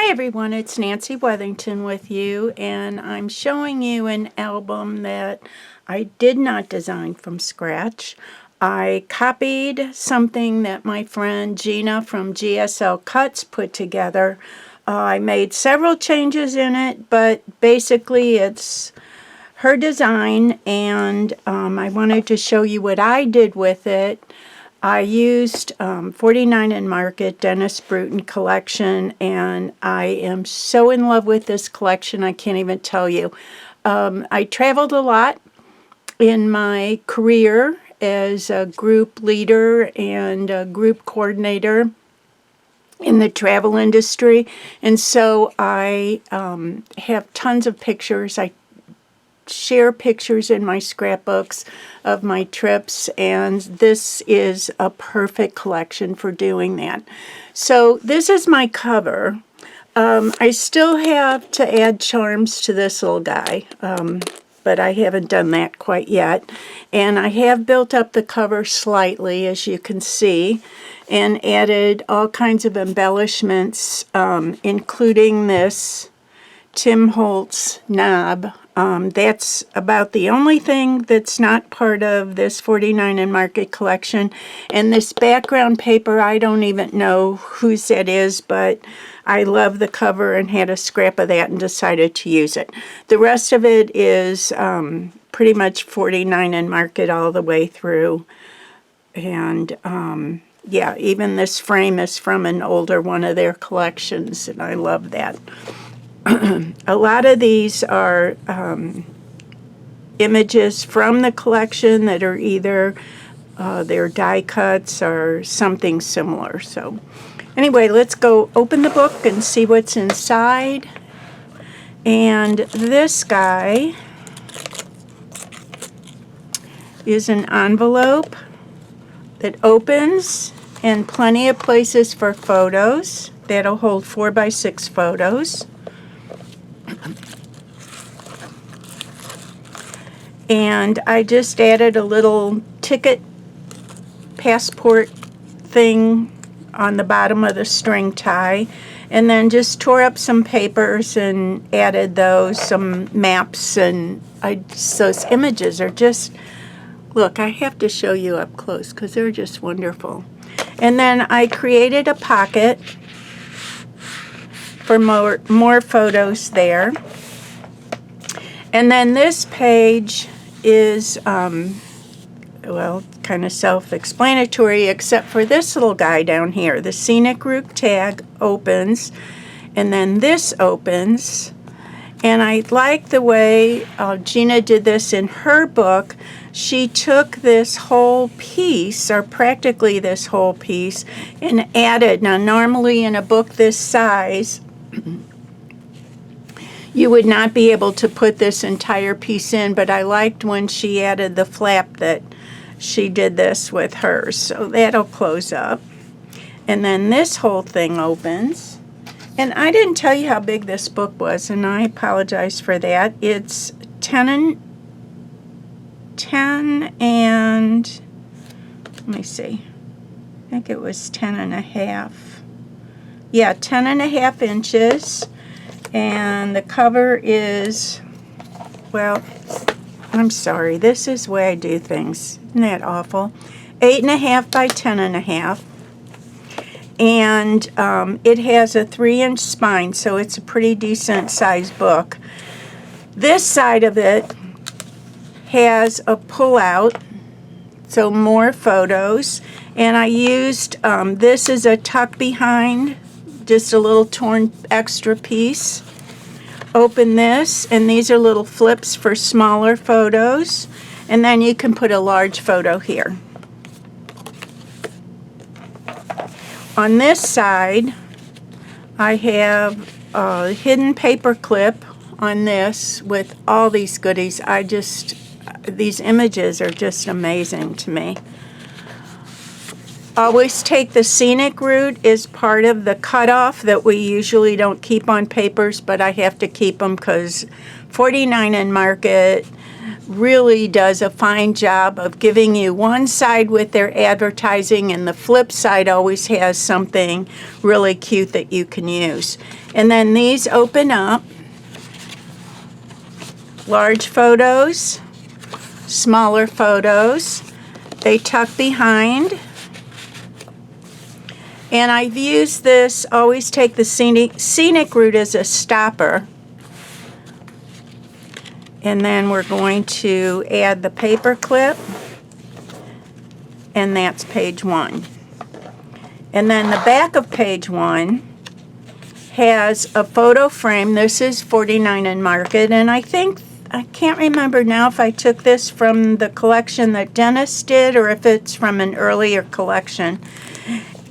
Hi everyone, it's Nancy Wethington with you, and I'm showing you an album that I did not design from scratch. I copied something that my friend Gina from GSLCuts put together. I made several changes in it, but basically it's her design, and I wanted to show you what I did with it. I used 49 and Market Dennis Bruton collection, and I am so in love with this collection, I can't even tell you. I traveled a lot in my career as a group leader and a group coordinator in the travel industry, and so I have tons of pictures. I share pictures in my scrapbooks of my trips, and this is a perfect collection for doing that. So this is my cover. I still have to add charms to this little guy, but I haven't done that quite yet. And I have built up the cover slightly, as you can see, and added all kinds of embellishments, including this Tim Holtz knob. That's about the only thing that's not part of this 49 and Market collection. And this background paper, I don't even know whose that is, but I love the cover and had a scrap of that and decided to use it. The rest of it is pretty much 49 and Market all the way through. And yeah, even this frame is from an older one of their collections, and I love that. A lot of these are images from the collection that are either their die cuts or something similar. So anyway, let's go open the book and see what's inside. And this guy is an envelope that opens, and plenty of places for photos. That'll hold 4x6 photos. And I just added a little ticket passport thing on the bottom of the string tie, and then just tore up some papers and added those, some maps, and those images are just, look, I have to show you up close because they're just wonderful. And then I created a pocket for more photos there. And then this page is, well, kind of self-explanatory, except for this little guy down here. The scenic route tag opens, and then this opens. And I like the way Gina did this in her book. She took this whole piece, or practically this whole piece, and added. Now, normally in a book this size, you would not be able to put this entire piece in, but I liked when she added the flap that she did this with hers. So that'll close up. And then this whole thing opens. And I didn't tell you how big this book was, and I apologize for that. It's 10 and, let me see, I think it was 10.5. Yeah, 10.5 inches. And the cover is, well, I'm sorry, this is the way I do things. Isn't that awful? 8.5 by 10.5. And it has a 3-inch spine, so it's a pretty decent sized book. This side of it has a pull-out, so more photos. And I used, this is a tuck behind, just a little torn extra piece. Open this, and these are little flips for smaller photos, and then you can put a large photo here. On this side, I have a hidden paper clip on this with all these goodies. These images are just amazing to me. Always take the scenic route as part of the cutoff that we usually don't keep on papers, but I have to keep them because 49 and Market really does a fine job of giving you one side with their advertising, and the flip side always has something really cute that you can use. And then these open up. Large photos, smaller photos. They tuck behind. And I've used this, always take the scenic route as a stopper. And then we're going to add the paper clip, and that's page 1. And then the back of page 1 has a photo frame. This is $49 in Market, and I can't remember now if I took this from the collection that Dennis did or if it's from an earlier collection.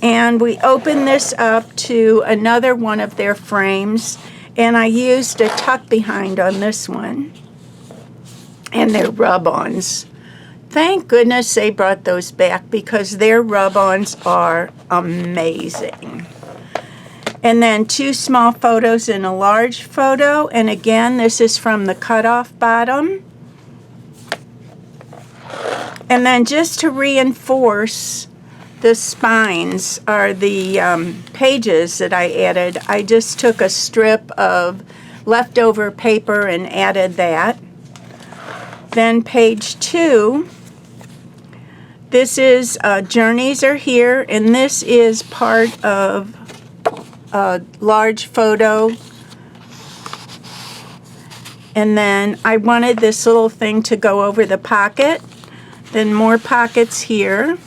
And we open this up to another one of their frames, and I used a tuck behind on this one. And their rub-ons. Thank goodness they brought those back, because their rub-ons are amazing. And then 2 small photos and a large photo. And again, this is from the cutoff bottom. And then just to reinforce the spines are the pages that I added. I just took a strip of leftover paper and added that. Then page 2, this is Journeys Are Here, and this is part of a large photo. And then I wanted this little thing to go over the pocket. Then more pockets here.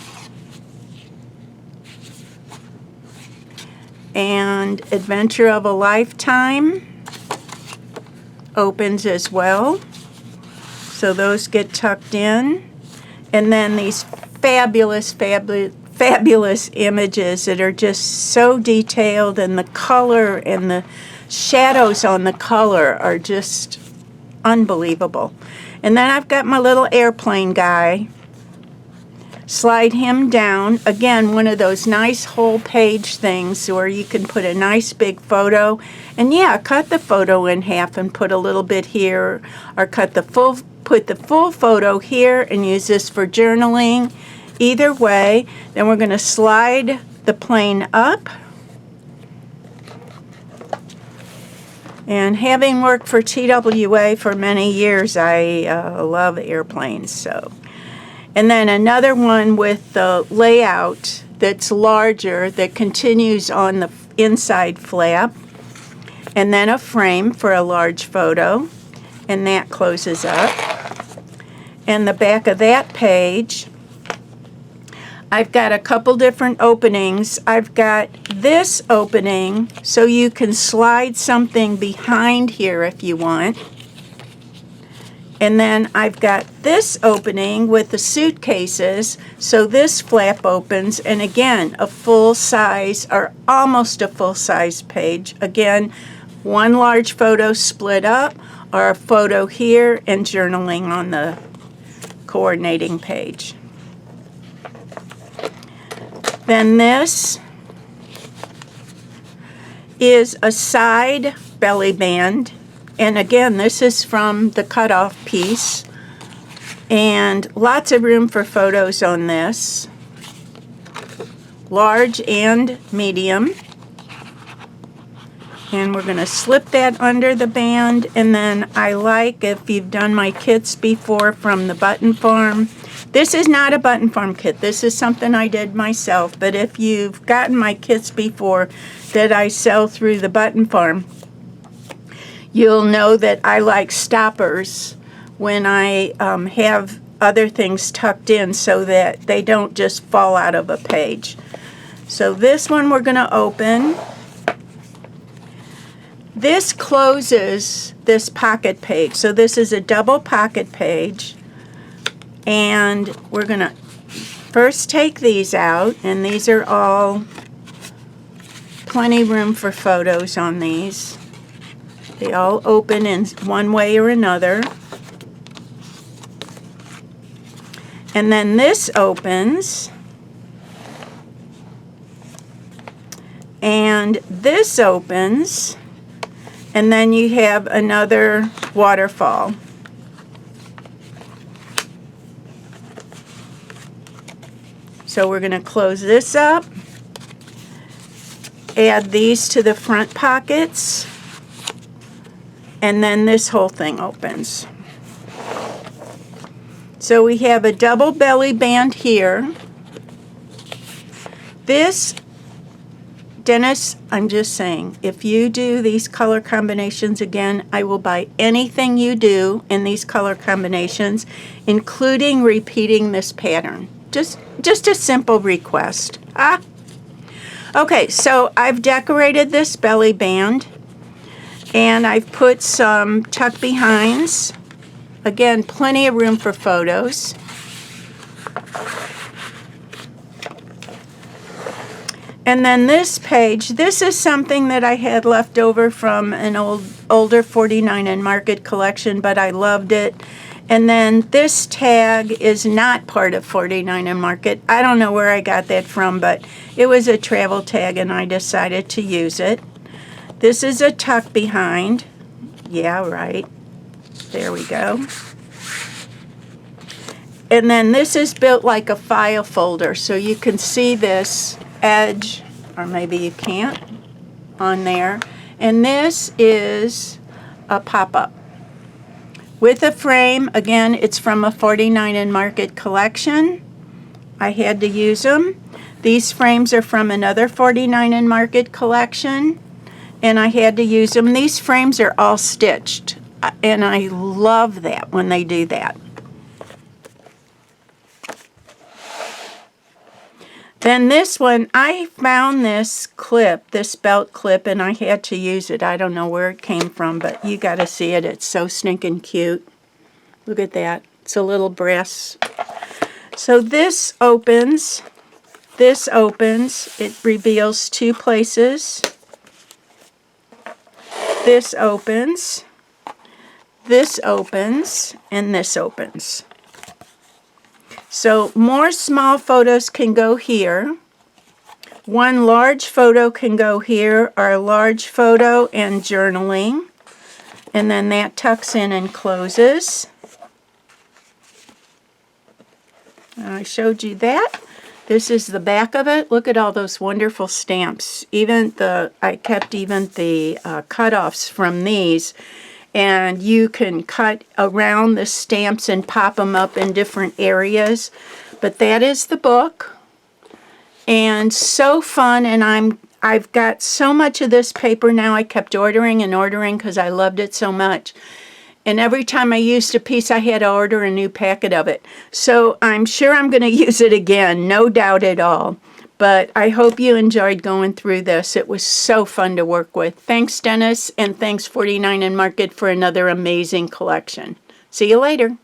And Adventure of a Lifetime opens as well. So those get tucked in. And then these fabulous images that are just so detailed, and the color and the shadows on the color are just unbelievable. And then I've got my little airplane guy. Slide him down. Again, one of those nice whole page things where you can put a nice big photo. And yeah, cut the photo in half and put a little bit here, or put the full photo here and use this for journaling. Either way, then we're going to slide the plane up. And having worked for TWA for many years, I love airplanes. So, and then another one with the layout that's larger that continues on the inside flap. And then a frame for a large photo. And that closes up. And the back of that page, I've got a couple different openings. I've got this opening so you can slide something behind here if you want. And then I've got this opening with the suitcases, so this flap opens, and again, a full size, or almost a full size page. Again, one large photo split up, or a photo here, and journaling on the coordinating page. Then this is a side belly band, and again, this is from the cutoff piece, and lots of room for photos on this, large and medium. And we're going to slip that under the band. And then I like, if you've done my kits before from the Button Farm, this is not a Button Farm kit. This is something I did myself. But if you've gotten my kits before that I sell through the Button Farm, you'll know that I like stoppers when I have other things tucked in so that they don't just fall out of a page. So this one we're going to open. This closes this pocket page. So this is a double pocket page. And we're going to first take these out. And these are all plenty room for photos on these. They all open in one way or another. And then this opens. And this opens. And then you have another waterfall. So we're going to close this up, add these to the front pockets, and then this whole thing opens. So we have a double belly band here. This, Dennis, I'm just saying, if you do these color combinations again, I will buy anything you do in these color combinations, including repeating this pattern. Just a simple request. Okay, so I've decorated this belly band, and I've put some tuck behinds. Again, plenty of room for photos. And then this page, this is something that I had left over from an older 49 and Market collection, but I loved it. And then this tag is not part of 49 and Market. I don't know where I got that from, but it was a travel tag and I decided to use it. This is a tuck behind. Yeah, right. There we go. And then this is built like a file folder, so you can see this edge, or maybe you can't, on there. And this is a pop-up with a frame. Again, it's from a 49 and Market collection. I had to use them. These frames are from another 49 and Market collection, and I had to use them. These frames are all stitched, and I love that when they do that. Then this one, I found this clip, this belt clip, and I had to use it. I don't know where it came from, but you got to see it. It's so stinking cute. Look at that. It's a little brass. So this opens. This opens. It reveals two places. This opens. This opens. And this opens. So more small photos can go here. One large photo can go here, or a large photo and journaling. And then that tucks in and closes. I showed you that. This is the back of it. Look at all those wonderful stamps. I kept even the cutoffs from these. And you can cut around the stamps and pop them up in different areas. But that is the book. And so fun, and I've got so much of this paper now. I kept ordering and ordering because I loved it so much. And every time I used a piece, I had to order a new packet of it. So I'm sure I'm going to use it again, no doubt at all. But I hope you enjoyed going through this. It was so fun to work with. Thanks, Dennis, and thanks 49 and Market for another amazing collection. See you later.